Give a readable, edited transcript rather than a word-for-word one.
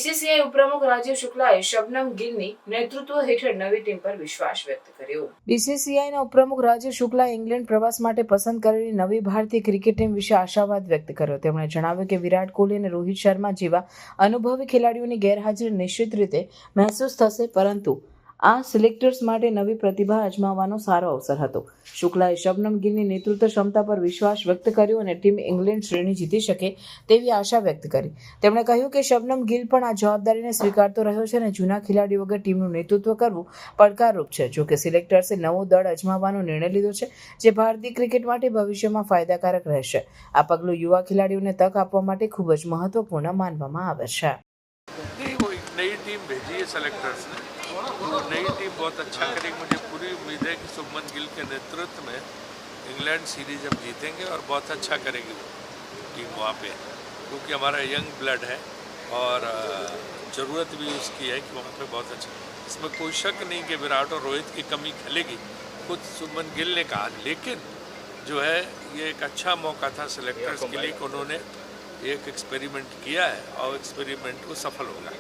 BCCI ઉપપ્રમુખ રાજીવ શુક્લાએ શબનમ ગિલની નેતૃત્વ હેઠળ નવી ટીમ પર વિશ્વાસ વ્યક્ત કર્યો। બીસીસીઆઈના ઉપપ્રમુખ રાજીવ શુક્લાએ ઇંગ્લેન્ડ પ્રવાસ માટે પસંદ કરેલી નવી ભારતીય ક્રિકેટ ટીમ વિશે આશાવાદ વ્યક્ત કર્યો। તેમણે જણાવ્યું કે વિરાટ કોહલી અને રોહિત શર્મા જેવા અનુભવી ખેલાડીઓની ગેરહાજરી નિશ્ચિત રીતે મહેસૂસ થશે, પરંતુ આ સિલેક્ટર્સ માટે નવી પ્રતિભા અજમાવવાનો સારો અવસર હતો। શુક્લાએ શબનમ ગિલની નેતૃત્વ ક્ષમતા પર વિશ્વાસ વ્યક્ત કર્યો અને ટીમ ઇંગ્લેન્ડ શ્રેણી જીતી શકે તેવી આશા વ્યક્ત કરી। તેમણે કહ્યું કે શબનમ ગિલ પણ આ જવાબદારીને સ્વીકારતો રહ્યો છે અને જૂના ખેલાડીઓ વગર ટીમનું નેતૃત્વ કરવું પડકારરૂપ છે। જોકે સિલેક્ટર્સે નવો દળ અજમાવવાનો નિર્ણય લીધો છે, જે ભારતીય ક્રિકેટ માટે ભવિષ્યમાં ફાયદાકારક રહેશે। આ પગલું યુવા ખેલાડીઓને તક આપવા માટે ખૂબ જ મહત્વપૂર્ણ માનવામાં આવે છે। नई टीम भेजी है सेलेक्टर्स ने, वो नई टीम बहुत अच्छा करेगी। मुझे पूरी उम्मीद है कि शुभमन गिल के नेतृत्व में इंग्लैंड सीरीज हम जीतेंगे और बहुत अच्छा करेगी वो टीम वहाँ पे, क्योंकि हमारा यंग ब्लड है और ज़रूरत भी उसकी है कि वहाँ पे बहुत अच्छा। इसमें कोई शक नहीं कि विराट और रोहित की कमी खलेगी, खुद शुभमन गिल ने कहा। लेकिन जो है ये एक अच्छा मौका था सेलेक्टर्स के लिए कि उन्होंने एक एक्सपेरिमेंट किया है और एक्सपेरिमेंट को सफल होगा।